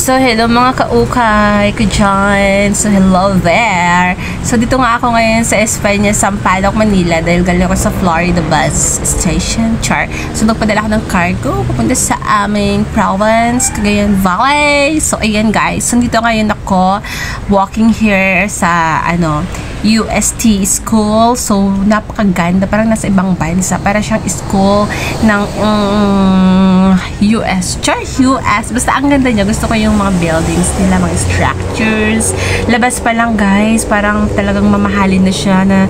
So, hello mga kaukay ko dyan. So, hello there. So, dito nga ako ngayon sa Espanya, Sampaloc, Manila dahil galing ako sa Florida bus station. Char. So, nagpadala ako ng cargo papunta sa aming province, Cagayan Valley. So, ayan guys. So, dito ngayon ako walking here sa, UST school. So, napakaganda. Parang nasa ibang bansa. Para siyang school ng US. Char, US. Basta ang ganda niya. Gusto ko yung mga buildings nila, mga structures. Labas pa lang guys. Parang talagang mamahalin na siya na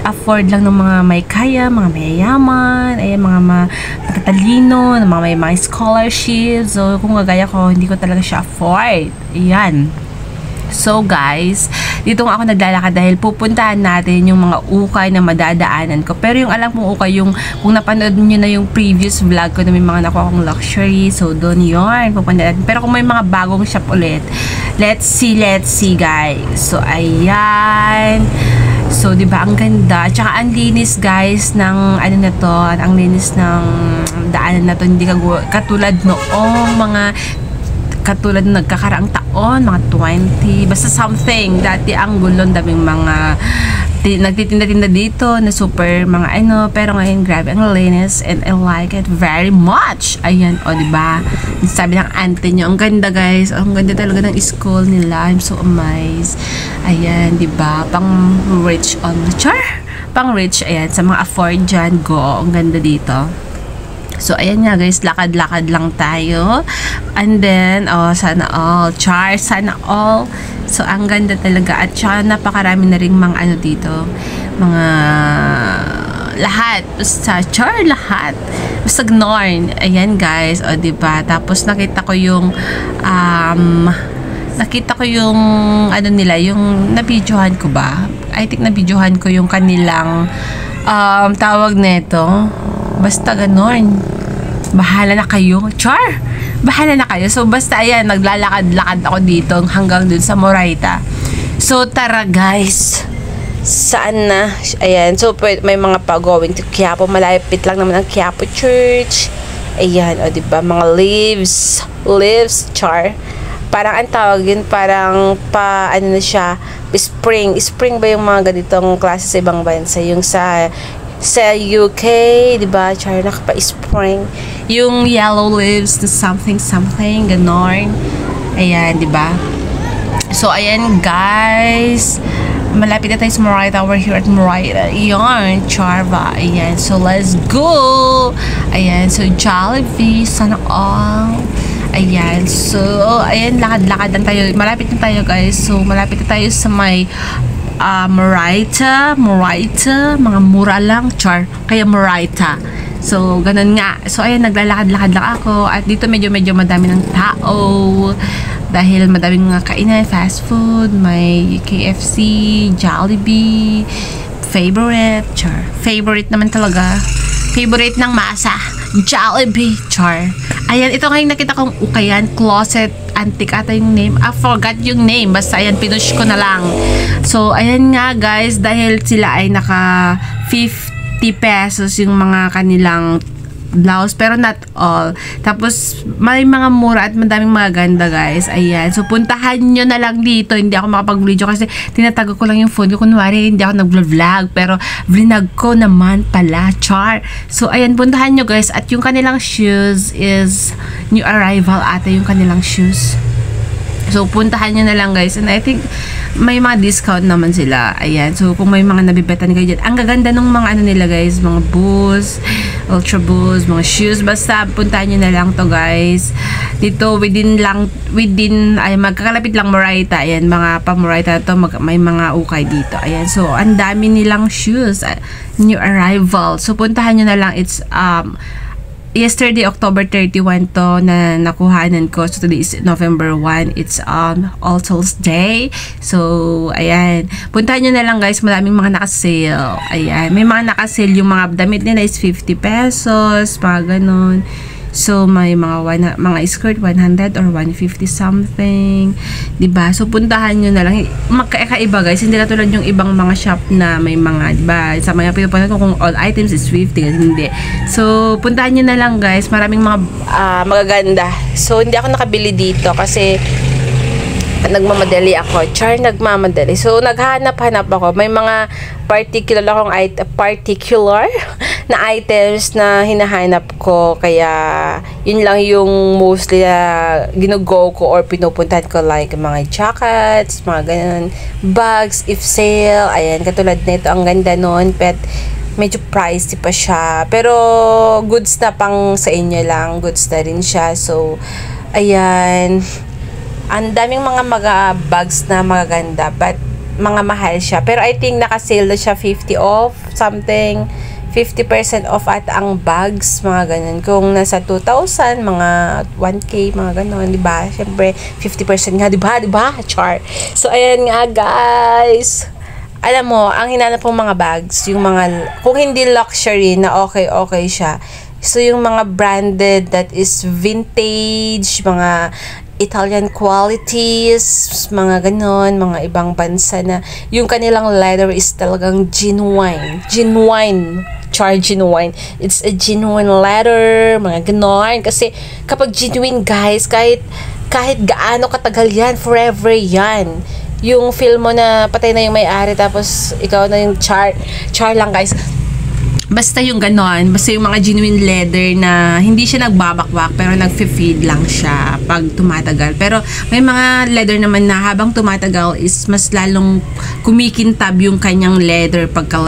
afford lang ng mga may kaya, mga mayayaman, ay mga matatalino, mga may mga scholarships. So, kung gagaya ko, hindi ko talaga siya afford. Ayan. So guys, dito nga ako naglalakad dahil pupuntahan natin yung mga ukay na madadaanan ko. Pero yung alam kong ukay, yung kung napanood nyo na yung previous vlog ko na may mga nakuha akong luxury, so doon yun, pupunta natin. Pero kung may mga bagong shop ulit, let's see guys. So ayan. So, di ba ang ganda? Tsaka ang linis guys ng ano na to, ang linis ng daanan na to, hindi katulad noong katulad ng nagkakaraang taon, mga 20, basta something. Dati ang gulon, daming mga nagtitinda-tinda dito na super mga pero ngayon grabe ang linis and I like it very much. Ayan, diba? Sabi ng auntie nyo, ang ganda guys, ang ganda talaga ng school nila. I'm so amazed. Ayan, diba? Pang rich on the char. Pang rich, ayan, sa mga afford dyan, go. Ang ganda dito. So, ayan nga guys, lakad-lakad lang tayo. And then, sana all. Char, sana all. So, ang ganda talaga. At saka napakarami na rin mga dito. Mga lahat. Basta, char, lahat. Basta gnorn. Ayan guys. O, diba? Tapos, nakita ko yung nila, yung nabidyohan ko ba? I think nabidyohan ko yung kanilang tawag neto. Basta ganon. Bahala na kayo. Char! Bahala na kayo. So, basta ayan, naglalakad-lakad ako dito hanggang dun sa Moraita. So, tara guys. Saan na? Ayan. So, may mga pa-going to Quiapo. Malapit lang naman ang Quiapo Church. Ayan. O, diba? Mga leaves. Leaves, char. Parang ang tawag yun, parang na siya, spring. Spring ba yung mga ganitong klase sa ibang bansa? Yung sa UK, diba? Char, nakapa-spring. Yung yellow leaves na something, ganon. Ayan, diba? So, ayan, guys. Malapit na tayo sa Moraita. We're here at Moraita. Ayan, Charva. Ayan, so let's go. Ayan, so Jollibee, sana all. Ayan, so, ayan, lakad-lakad lang tayo. Malapit na tayo, guys. So, malapit na tayo sa may Moraita, mga mura lang, char, kaya Moraita. So, ganun nga. So, ayan, naglalakad-lakad lang ako. At dito medyo madami ng tao. Dahil madaming mga kainan, fast food, may KFC, Jollibee, favorite, char. Favorite naman talaga. Favorite ng masa, Jollibee, char. Ayan, ito ngayon nakita kong ukayan, closet antique ata yung name. I forgot yung name. Basta ayan, pinush ko na lang. So, ayan nga guys, dahil sila ay naka 50 pesos yung mga kanilang blouse, pero not all. Tapos, may mga mura at madaming mga ganda guys. Ayan. So, puntahan nyo na lang dito. Hindi ako makapag-video kasi tinatago ko lang yung phone ko. Kunwari, hindi ako nag-vlog. Pero, vlog ko naman pala. Char. So, ayan. Puntahan nyo guys. At yung kanilang shoes is new arrival ata yung kanilang shoes. So, puntahan nyo na lang guys. And I think, may mga discount naman sila. Ayan. So, kung may mga nabibetan kayo dyan. Ang gaganda nung mga nila guys. Mga boots, ultra boots, mga shoes. Basta, puntahan nyo na lang to guys. Dito, magkakalapit lang Moraita. Ayan, mga pa-Moraita to. May mga ukay dito. Ayan. So, ang dami nilang shoes. New arrival. So, puntahan nyo na lang. It's, yesterday, October 31 to na nakuhanan ko. So, today is November 1. It's All Souls Day. So, ayan. Puntahan nyo na lang guys. Maraming mga nakasale. Ayan. May mga nakasale. Yung mga damit nila is 50 pesos. Mga ganun. So, may mga skirt 100 or 150 something. Diba? So, puntahan nyo na lang. Magkaiba guys. Hindi na tulad yung ibang mga shop na may mga, diba? Sa mga pinupunta ko kung all items is 50. Hindi. So, puntahan nyo na lang guys. Maraming mga magaganda. So, hindi ako nakabili dito kasi nagmamadali ako. Nagmamadali. So, naghanap-hanap ako. May mga particular na items na hinahanap ko. Kaya, yun lang yung mostly na ginugo ko or pinupuntahan ko. Like, mga jackets, mga ganun. Bags, if sale. Ayan, katulad nito. Ang ganda nun. But, medyo pricey pa siya. Pero, goods na pang sa inyo lang. Goods na rin siya. So, ayan. Ang daming mga bags na magaganda, but mga mahal siya. Pero I think naka-sale na siya 50 off, something. 50% off at ang bags, mga ganun. Kung nasa 2,000, mga 1K, mga ganun, diba? Siyempre, 50% nga, diba? Char. So, ayan nga, guys. Alam mo, ang hinanap ng mga bags, yung mga, kung hindi luxury na okay siya. So, yung mga branded that is vintage, mga Italian qualities, mga ganon, mga ibang bansa na yung kanilang leather is talagang genuine. Genuine. It's a genuine leather, mga ganon. Kasi kapag genuine guys, kahit gaano katagal yan, forever yan. Yung feel mo na patay na yung may-ari tapos ikaw na yung char lang guys. Basta yung ganon, basta yung mga genuine leather na hindi siya nagbabakwak pero nagfe-feed lang siya pag tumatagal. Pero may mga leather naman na habang tumatagal is mas lalong kumikintab yung kanyang leather pagka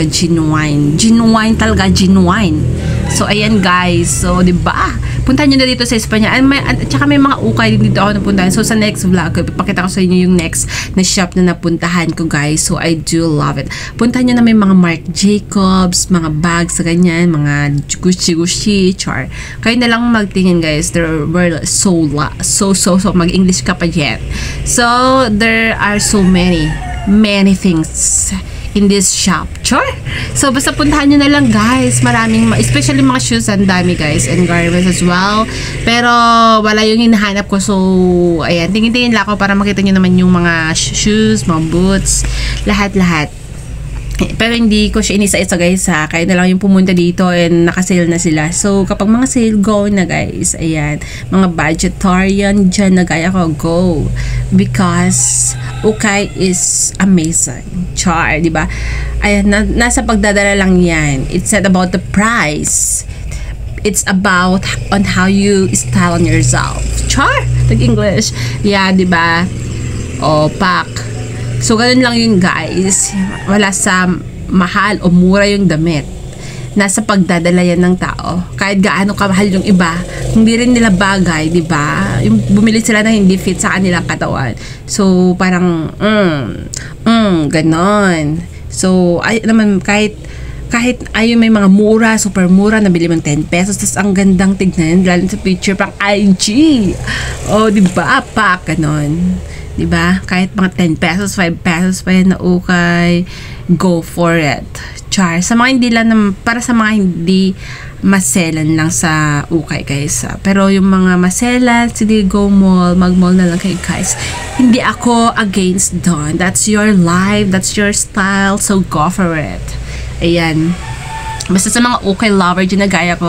genuine. Genuine talaga, genuine. So ayan guys, so 'di ba? Puntahan niyo na dito sa Espanya. At saka may mga ukay din dito ako napuntahan. So sa next vlog, ipapakita ko sa inyo yung next na shop na napuntahan ko guys. So I do love it. Puntahan niyo na may mga Marc Jacobs, mga bags sa ganyan, mga Gucci, char. Kayo na lang magtingin guys. There were so mag-English ka pa yet. So there are so many things in this shop. Sure. So, basta puntahan nyo na lang guys. Maraming, especially mga shoes, ang dami guys. And garments as well. Pero, wala yung hinahanap ko. So, ayan. Tingin-tingin lang ako para makita nyo naman yung mga shoes, mga boots. Lahat-lahat. Pero hindi ko siya inisa-isa guys ha. Kaya na lang yung pumunta dito and nakasale na sila. So, kapag mga sale, go na guys. Ayan. Mga budgetarian dyan na gaya ko, go. Because, ukay is amazing. Char, diba? Ayan, nasa pagdadala lang yan. It's not about the price. It's about on how you style on yourself. Char! Tag-English. Yeah, diba? O, pak. So, ganun lang yun guys. Wala sa mahal o mura yung damit. Nasa pagdadala yan ng tao. Kahit gaano kamahal yung iba, hindi rin nila bagay, di ba? Yung bumili sila na hindi fit sa kanilang katawan. So, parang, ganon. So, ay naman, kahit ayun may mga mura, super mura, nabili mong 10 pesos, tapos ang gandang tignan, lalo sa picture, pang IG. O, di ba? Pak, ganon. Diba? Kahit mga 10 pesos, 5 pesos pa yan na ukay, go for it. Char. Sa mga hindi lang, para sa mga hindi maselan lang sa ukay guys. Pero yung mga maselan, sige go mall, mag-mall na lang kayo guys. Hindi ako against doon. That's your life, that's your style, so go for it. Ayan. Basta sa mga ukay lover dyan na gaya ko,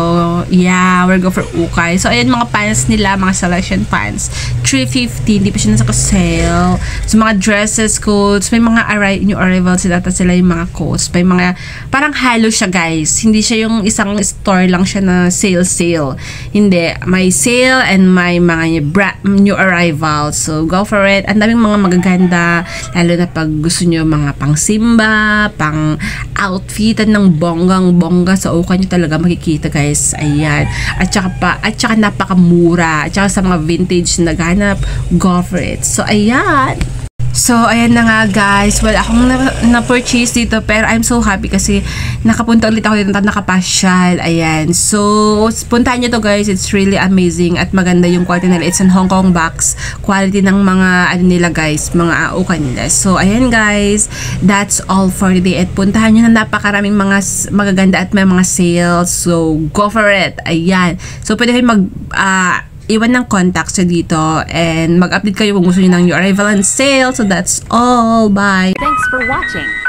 yeah, we'll go for ukay. So, ayan mga pants nila, mga selection pants. $3.50, hindi pa siya nasa-sale. So, mga dresses, coats, may mga new arrivals sila yung mga coats. May mga, parang halo siya guys. Hindi siya yung isang store lang siya na sale. Hindi. May sale and may mga new arrivals. So, go for it. Ang daming mga magaganda, lalo na pag gusto nyo mga pang-simba, pang-outfitan ng bonggang-bongga sa ukay nyo talaga makikita guys. Ayan. At saka napakamura. At saka sa mga vintage na naghanap, go for it. So, ayan. So, ayan na nga guys. Wala akong na-purchase dito pero I'm so happy kasi nakapunta ulit ako dito at nakapasyal. Ayan. So, puntahan nyo to guys. It's really amazing at maganda yung quality nila. It's in Hong Kong box. Quality ng mga ano nila guys, mga auka nila. So, ayan guys. That's all for today. At puntahan nyo na napakaraming mga magaganda at may mga sales. So, go for it. Ayan. So, pwede kayo iwan ng contacts sa dito and mag-update kayo kung gusto niyo ng new arrival and sale. So that's all. Bye! Thanks for watching.